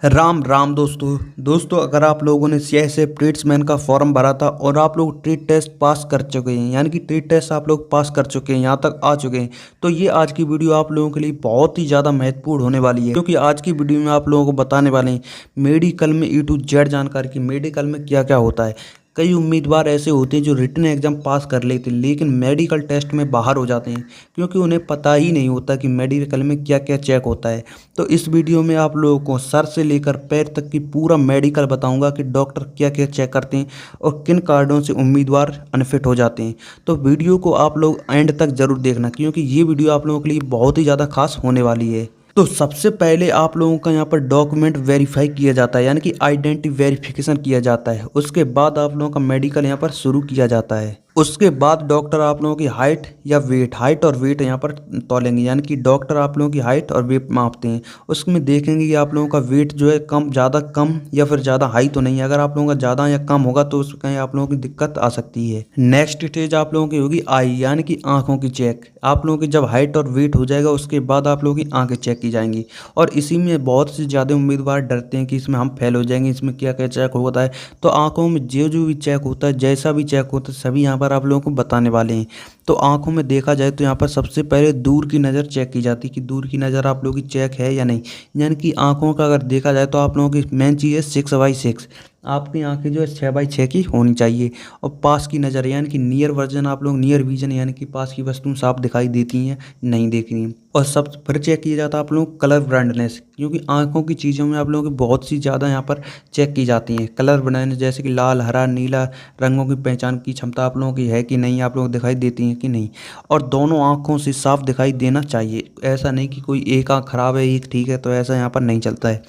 राम राम दोस्तों अगर आप लोगों ने सीआईएसएफ ट्रेड्समैन का फॉर्म भरा था और आप लोग ट्रेड टेस्ट पास कर चुके हैं, यानी कि ट्रेड टेस्ट आप लोग पास कर चुके हैं, यहाँ तक आ चुके हैं, तो ये आज की वीडियो आप लोगों के लिए बहुत ही ज़्यादा महत्वपूर्ण होने वाली है। क्योंकि आज की वीडियो में आप लोगों को बताने वाले हैं मेडिकल में ए टू जेड जानकारी की मेडिकल में क्या क्या होता है। कई उम्मीदवार ऐसे होते हैं जो रिटन एग्जाम पास कर लेते हैं लेकिन मेडिकल टेस्ट में बाहर हो जाते हैं क्योंकि उन्हें पता ही नहीं होता कि मेडिकल में क्या क्या चेक होता है। तो इस वीडियो में आप लोगों को सर से लेकर पैर तक की पूरा मेडिकल बताऊंगा कि डॉक्टर क्या क्या चेक करते हैं और किन कार्डों से उम्मीदवार अनफिट हो जाते हैं। तो वीडियो को आप लोग एंड तक ज़रूर देखना क्योंकि ये वीडियो आप लोगों के लिए बहुत ही ज़्यादा खास होने वाली है। तो सबसे पहले आप लोगों का यहाँ पर डॉक्यूमेंट वेरीफाई किया जाता है, यानी कि आइडेंटिटी वेरिफिकेशन किया जाता है। उसके बाद आप लोगों का मेडिकल यहाँ पर शुरू किया जाता है। उसके बाद डॉक्टर आप लोगों की हाइट और वेट यहाँ पर तौलेंगे, यानी कि डॉक्टर आप लोगों की हाइट और वेट मापते हैं। उसमें देखेंगे कि आप लोगों का वेट जो है ज़्यादा कम या फिर ज़्यादा हाई तो नहीं है। अगर आप लोगों का ज़्यादा या कम होगा तो उसमें कहीं आप लोगों की दिक्कत आ सकती है। नेक्स्ट स्टेज आप लोगों की होगी आई, यानी कि आँखों की चेक। आप लोगों की जब हाइट और वेट हो जाएगा उसके बाद आप लोगों की आँखें चेक की जाएंगी। और इसी में बहुत से ज़्यादा उम्मीदवार डरते हैं कि इसमें हम फेल हो जाएंगे, इसमें क्या क्या चेक होता है। तो आँखों में जो भी चेक होता है, जैसा भी चेक होता है, सभी यहाँ पर आप लोगों को बताने वाले हैं। तो आंखों में देखा जाए तो यहाँ पर सबसे पहले दूर की नज़र चेक की जाती है कि दूर की नज़र आप लोगों की चेक है या नहीं। यानी कि आंखों का अगर देखा जाए तो आप लोगों की मेन चीज़ है 6/6। आपकी आंखें जो है 6/6 की होनी चाहिए। और पास की नज़र यानी कि नियर वर्जन आप लोग नियर विजन, यानी कि पास की वस्तु साफ दिखाई देती हैं नहीं देख रही हैं। और सब फिर चेक किया जाता है आप लोग कलर ब्राइटनेस, क्योंकि आंखों की चीज़ों में आप लोगों की बहुत सी ज़्यादा यहाँ पर चेक की जाती हैं। कलर ब्राइटनेस जैसे कि लाल, हरा, नीला रंगों की पहचान की क्षमता आप लोगों की है कि नहीं, आप लोग दिखाई देती हैं कि नहीं। और दोनों आँखों से साफ दिखाई देना चाहिए। ऐसा नहीं कि कोई एक आँख खराब है एक ठीक है, तो ऐसा यहाँ पर नहीं चलता है।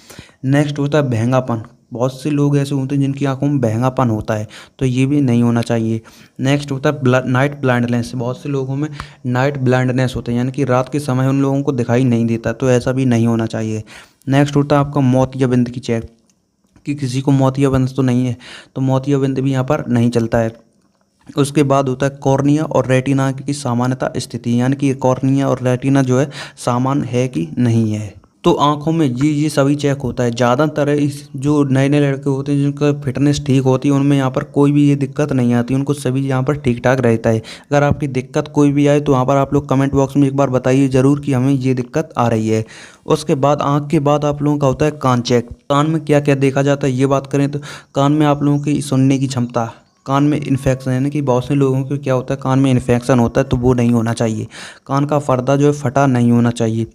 नेक्स्ट होता है बहंगापन। बहुत से लोग ऐसे होते हैं जिनकी आंखों में बहंगापन होता है, तो ये भी नहीं होना चाहिए। नेक्स्ट होता है नाइट ब्लाइंडनेस। बहुत से लोगों में नाइट ब्लाइंडनेस होता है, यानी कि रात के समय उन लोगों को दिखाई नहीं देता, तो ऐसा भी नहीं होना चाहिए। नेक्स्ट होता है आपका मोतियाबिंद की चेक, कि किसी को मोतियाबिंद तो नहीं है, तो मोतियाबिंद भी यहाँ पर नहीं चलता है। उसके बाद होता है कॉर्निया और रेटिना की सामान्यता स्थिति, यानी कि कॉर्निया और रेटिना जो है सामान है कि नहीं है। तो आंखों में ये सभी चेक होता है। ज़्यादातर इस जो नए नए लड़के होते हैं जिनका फिटनेस ठीक होती है उनमें यहाँ पर कोई भी ये दिक्कत नहीं आती, उनको सभी यहाँ पर ठीक ठाक रहता है। अगर आपकी दिक्कत कोई भी आए तो वहाँ पर आप लोग कमेंट बॉक्स में एक बार बताइए ज़रूर कि हमें ये दिक्कत आ रही है। उसके बाद आँख के बाद आप लोगों का होता है कान चेक। कान में क्या क्या देखा जाता है ये बात करें तो कान में आप लोगों की सुनने की क्षमता, कान में इन्फेक्शन, यानी कि बहुत से लोगों को क्या होता है कान में इन्फेक्शन होता है, तो वो नहीं होना चाहिए। कान का पर्दा जो है फटा नहीं होना चाहिए।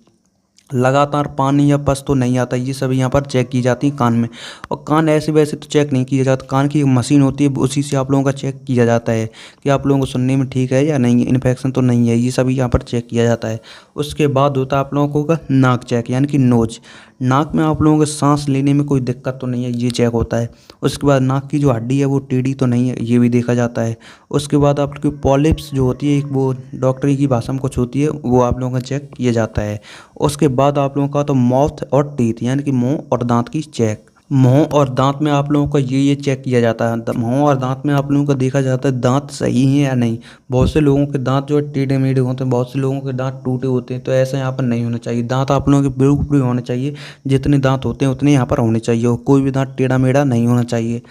लगातार पानी या पस तो नहीं आता, ये सभी यहाँ पर चेक की जाती है कान में। और कान ऐसे वैसे तो चेक नहीं किया जाता, कान की एक मशीन होती है उसी से आप लोगों का चेक किया जाता है कि आप लोगों को सुनने में ठीक है या नहीं, इन्फेक्शन तो नहीं है, ये सभी यहाँ पर चेक किया जाता है। उसके बाद होता है आप लोगों को नाक चेक, यानी कि नोज। नाक में आप लोगों को सांस लेने में कोई दिक्कत तो नहीं है, ये चेक होता है। उसके बाद नाक की जो हड्डी है वो टेढ़ी तो नहीं है, ये भी देखा जाता है। उसके बाद आपकी पॉलिप्स जो होती है एक वो डॉक्टरी की भाषा में कुछ होती है, वो आप लोगों का चेक किया जाता है। उसके बाद आप लोगों का तो माउथ और टीथ, यानी कि मुंह और दांत की चेक। मुंह और दांत में आप लोगों का ये चेक किया जाता है। मुंह और दांत में आप लोगों का देखा जाता है दांत सही हैं या नहीं। बहुत से लोगों के दांत जो है टेढ़े मेढ़े होते हैं, बहुत से लोगों के दांत टूटे होते हैं, तो ऐसा यहाँ पर नहीं होना चाहिए। दांत आप लोगों के बिल्कुल होने चाहिए, जितने दांत होते हैं उतने यहाँ पर होने चाहिए, और कोई भी दांत टेढ़ा मेढ़ा नहीं होना चाहिए।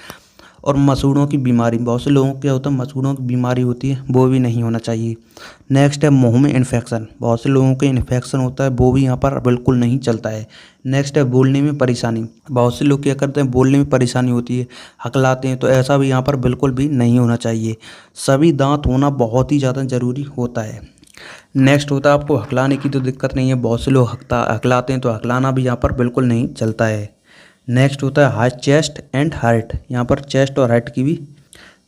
और मसूड़ों की बीमारी, बहुत से लोगों को क्या होता है मसूड़ों की बीमारी होती है, वो भी नहीं होना चाहिए। नेक्स्ट है मुंह में इन्फेक्शन। बहुत से लोगों के इन्फेक्शन होता है, वो भी यहाँ पर बिल्कुल नहीं चलता है। नेक्स्ट है बोलने में परेशानी। बहुत से लोग क्या करते हैं बोलने में परेशानी होती है, हकलाते हैं, तो ऐसा भी यहाँ पर बिल्कुल भी नहीं होना चाहिए। सभी दांत होना बहुत ही ज़्यादा ज़रूरी होता है। नेक्स्ट होता है आपको हकलाने की तो दिक्कत नहीं है, बहुत से लोग हकलाते हैं, तो हकलाना भी यहाँ पर बिल्कुल नहीं चलता है। नेक्स्ट होता है हार्ट, चेस्ट एंड हार्ट। यहाँ पर चेस्ट और हार्ट की भी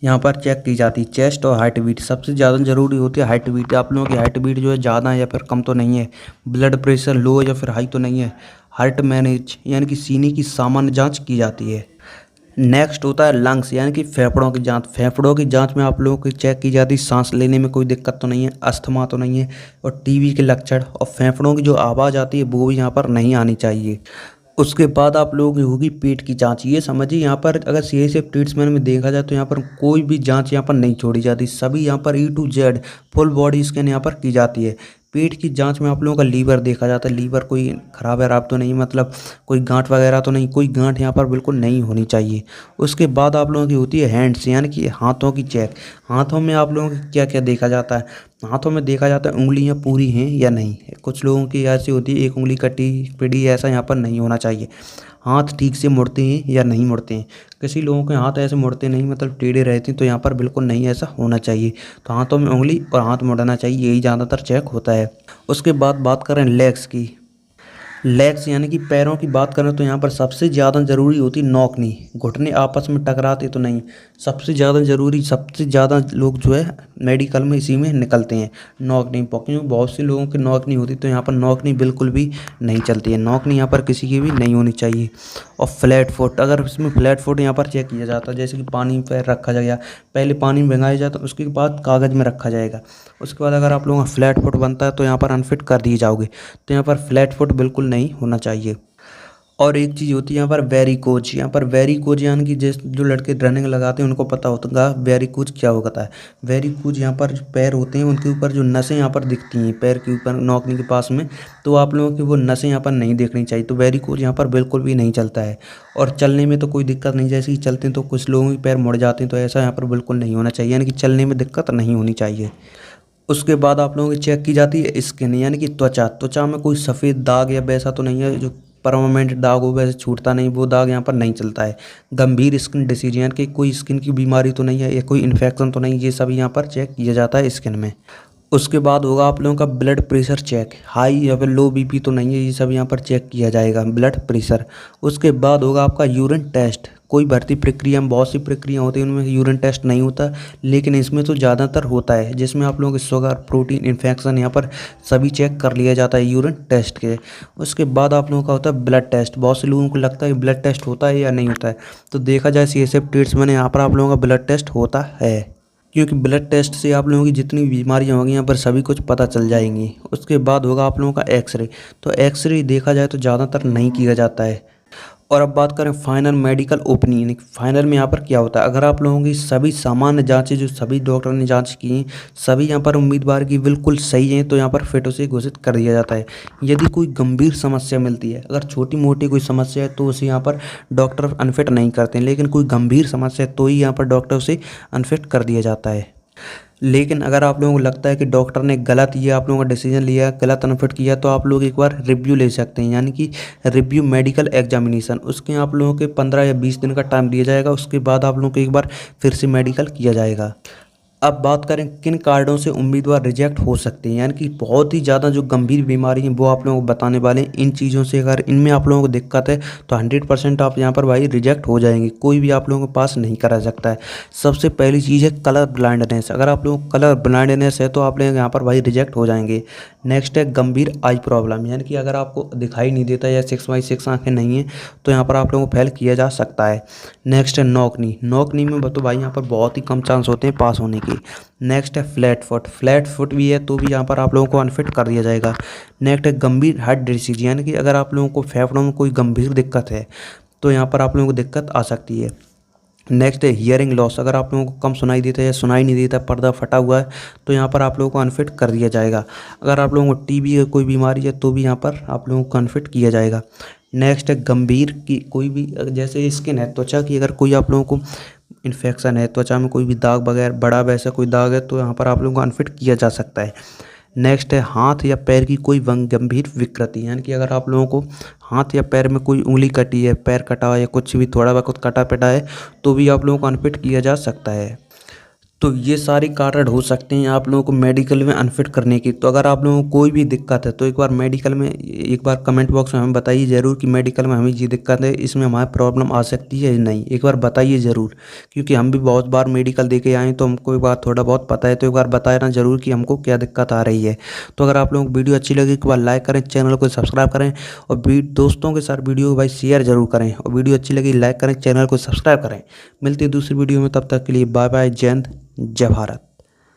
यहाँ पर चेक की जाती है। चेस्ट और हार्ट बीट सबसे ज़्यादा ज़रूरी होती है। हार्ट बीट आप लोगों की हार्ट बीट जो है ज़्यादा या फिर कम तो नहीं है, ब्लड प्रेशर लो या फिर हाई तो नहीं है। हार्ट मैनेज यानी कि सीने की सामान्य जांच की जाती है। नेक्स्ट होता है लंग्स, यानी कि फेफड़ों की जांच। फेफड़ों की जांच में आप लोगों की चेक की जाती है सांस लेने में कोई दिक्कत तो नहीं है, अस्थमा तो नहीं है, और टीबी के लक्षण और फेफड़ों की जो आवाज़ आती है वो भी यहाँ पर नहीं आनी चाहिए। उसके बाद आप लोगों की होगी पेट की जांच। ये समझिए यहाँ पर अगर सीआईएसएफ ट्रेड्समैन में देखा जाए तो यहाँ पर कोई भी जांच यहाँ पर नहीं छोड़ी जाती, सभी यहाँ पर E to Z full body scan यहाँ पर की जाती है। पेट की जांच में आप लोगों का लीवर देखा जाता है। लीवर कोई ख़राब है तो नहीं, मतलब कोई गांठ वगैरह तो नहीं, कोई गांठ यहाँ पर बिल्कुल नहीं होनी चाहिए। उसके बाद आप लोगों की होती है हैंड्स, यानी कि हाथों की चेक। हाथों में आप लोगों को क्या क्या देखा जाता है? हाथों में देखा जाता है उंगलियां पूरी हैं या नहीं। कुछ लोगों की ऐसी होती है एक उंगली कटी पिटी, ऐसा यहाँ पर नहीं होना चाहिए। हाथ ठीक से मुड़ते हैं या नहीं मुड़ते हैं। किसी लोगों के हाथ ऐसे मुड़ते नहीं, मतलब टेढ़े रहते हैं, तो यहाँ पर बिल्कुल नहीं ऐसा होना चाहिए। तो हाथों में उंगली और हाथ मुड़ना चाहिए, यही ज़्यादातर चेक होता है। उसके बाद बात करें लेग्स की। लेग्स यानी कि पैरों की बात करें तो यहाँ पर सबसे ज़्यादा ज़रूरी होती है नौकनी। घुटने आपस में टकराते तो नहीं, सबसे ज़्यादा ज़रूरी, सबसे ज़्यादा लोग जो है मेडिकल में इसी में निकलते हैं, नौकनी। क्योंकि बहुत से लोगों की नौकनी होती, तो यहाँ पर नौकनी बिल्कुल भी नहीं चलती है। नौकनी यहाँ पर किसी की भी नहीं होनी चाहिए। और फ्लैट फुट, अगर इसमें फ्लैट फुट यहाँ पर चेक किया जाता है, जैसे कि पानी पर रखा जाएगा, पहले पानी में भिगाया जाता है, उसके बाद कागज़ में रखा जाएगा। उसके बाद अगर आप लोगों का फ्लैट फुट बनता है तो यहाँ पर अनफिट कर दिए जाओगे। तो यहाँ पर फ्लैट फुट बिल्कुल नहीं होना चाहिए। और एक चीज़ होती है यहाँ पर वेरिकोज। यहाँ पर वेरिकोज यानी कि जो लड़के रनिंग लगाते हैं उनको पता होगा वेरिकोज क्या होता है। वेरिकोज यहाँ पर जो पैर होते हैं उनके ऊपर जो नसें यहाँ पर दिखती हैं पैर के ऊपर नौकनी के पास में, तो आप लोगों की वो नसें यहाँ पर नहीं देखनी चाहिए। तो वेरिकोज यहाँ पर बिल्कुल भी नहीं चलता है। और चलने में तो कोई दिक्कत नहीं, जैसे कि चलते हैं तो कुछ लोगों के पैर मुड़ जाते हैं, तो ऐसा यहाँ पर बिल्कुल नहीं होना चाहिए, यानी कि चलने में दिक्कत नहीं होनी चाहिए। उसके बाद आप लोगों की चेक की जाती है स्किन, यानी कि त्वचा। त्वचा में कोई सफ़ेद दाग या वैसा तो नहीं है जो परमानेंट दाग हो, वैसे छूटता नहीं, वो दाग यहाँ पर नहीं चलता है। गंभीर स्किन डिसीज, यानी कि कोई स्किन की बीमारी तो नहीं है या कोई इन्फेक्शन तो नहीं, ये सब यहाँ पर चेक किया जाता है स्किन में। उसके बाद होगा आप लोगों का ब्लड प्रेशर चेक। हाई या फिर लो बीपी तो नहीं है, ये सब यहाँ पर चेक किया जाएगा, ब्लड प्रेशर। उसके बाद होगा आपका यूरिन टेस्ट। कोई भर्ती प्रक्रिया में बहुत सी प्रक्रिया होती है, उनमें यूरिन टेस्ट नहीं होता, लेकिन इसमें तो ज़्यादातर होता है, जिसमें आप लोगों के शुगर, प्रोटीन, इन्फेक्शन यहाँ पर सभी चेक कर लिया जाता है यूरिन टेस्ट के। उसके बाद आप लोगों का होता है ब्लड टेस्ट। बहुत से लोगों को लगता है ब्लड टेस्ट होता है या नहीं होता है, तो देखा जाए CSF ट्रेड्स में यहाँ पर आप लोगों का ब्लड टेस्ट होता है, क्योंकि ब्लड टेस्ट से आप लोगों की जितनी बीमारियां होंगी यहाँ पर सभी कुछ पता चल जाएंगी। उसके बाद होगा आप लोगों का एक्सरे। तो एक्सरे देखा जाए तो ज़्यादातर नहीं किया जाता है। और अब बात करें फाइनल मेडिकल ओपिनियन। फाइनल में यहाँ पर क्या होता है, अगर आप लोगों की सभी सामान्य जांचें जो सभी डॉक्टर ने जांच की हैं, सभी यहाँ पर उम्मीदवार की बिल्कुल सही हैं, तो यहाँ पर फिट उसे घोषित कर दिया जाता है। यदि कोई गंभीर समस्या मिलती है, अगर छोटी मोटी कोई समस्या है तो उसे यहाँ पर डॉक्टर अनफिट नहीं करते हैं, लेकिन कोई गंभीर समस्या है तो ही यहाँ पर डॉक्टर उसे अनफिट कर दिया जाता है। लेकिन अगर आप लोगों को लगता है कि डॉक्टर ने गलत ये आप लोगों का डिसीजन लिया, गलत अनफिट किया, तो आप लोग एक बार रिव्यू ले सकते हैं, यानी कि रिव्यू मेडिकल एग्जामिनेशन। उसके आप लोगों के 15 या 20 दिन का टाइम दिया जाएगा। उसके बाद आप लोगों को एक बार फिर से मेडिकल किया जाएगा। अब बात करें किन कार्डों से उम्मीदवार रिजेक्ट हो सकते हैं, यानी कि बहुत ही ज़्यादा जो गंभीर बीमारी है वो आप लोगों को बताने वाले हैं। इन चीज़ों से अगर इनमें आप लोगों को दिक्कत है तो 100% आप यहाँ पर भाई रिजेक्ट हो जाएंगे, कोई भी आप लोगों के पास नहीं करा सकता है। सबसे पहली चीज़ है कलर ब्लाइंडनेस। अगर आप लोगों को कलर ब्लाइंडनेस है तो आप लोग यहाँ पर भाई रिजेक्ट हो जाएंगे। नेक्स्ट है गंभीर आई प्रॉब्लम, यानी कि अगर आपको दिखाई नहीं देता या 6/6 आँखें नहीं हैं तो यहाँ पर आप लोगों को फेल किया जा सकता है। नेक्स्ट है नौकनी। नौकनी में तो भाई यहाँ पर बहुत ही कम चांस होते हैं पास होने के। नेक्स्ट है फ्लैट फुट। फ्लैट फुट भी है तो भी यहाँ पर आप लोगों को अनफिट कर दिया जाएगा। नेक्स्ट है गंभीर हार्ट डिसीज, यानी कि अगर आप लोगों को फेफड़ों में कोई गंभीर दिक्कत है तो यहाँ पर आप लोगों को दिक्कत आ सकती है। नेक्स्ट है हियरिंग लॉस। अगर आप लोगों को कम सुनाई देता है या सुनाई नहीं देता, पर्दा फटा हुआ है, तो यहाँ पर आप लोगों को अनफिट कर दिया जाएगा। अगर आप लोगों को टीबी है, कोई बीमारी है, तो भी यहाँ पर आप लोगों को अनफिट किया जाएगा। नेक्स्ट है गंभीर की कोई भी, जैसे स्किन है, त्वचा की, अगर कोई आप लोगों को इन्फेक्शन है, त्वचा में कोई भी दाग वगैरह बड़ा वैसा कोई दाग है, तो यहाँ पर आप लोगों को अनफिट किया जा सकता है। नेक्स्ट है हाथ या पैर की कोई गंभीर विकृति, यानी कि अगर आप लोगों को हाथ या पैर में कोई उंगली कटी है, पैर कटा है या कुछ भी थोड़ा बहुत कटा पिटा है, तो भी आप लोगों को अनफिट किया जा सकता है। तो ये सारी कारण हो सकते हैं आप लोगों को मेडिकल में अनफिट करने की। तो अगर आप लोगों को कोई भी दिक्कत है तो एक बार मेडिकल में एक बार कमेंट बॉक्स में हमें बताइए ज़रूर कि मेडिकल में हमें ये दिक्कत है, इसमें हमारी प्रॉब्लम आ सकती है या नहीं, एक बार बताइए ज़रूर, क्योंकि हम भी बहुत बार मेडिकल दे के आए तो हमको एक बार थोड़ा बहुत पता है। तो एक बार बताना ज़रूर कि हमको क्या दिक्कत आ रही है। तो अगर आप लोगों को वीडियो अच्छी लगी एक बार लाइक करें, चैनल को सब्सक्राइब करें और दोस्तों के साथ वीडियो को भाई शेयर जरूर करें। और वीडियो अच्छी लगी लाइक करें, चैनल को सब्सक्राइब करें। मिलती है दूसरी वीडियो में, तब तक के लिए बाय बाय, जय हिंद, जय भारत।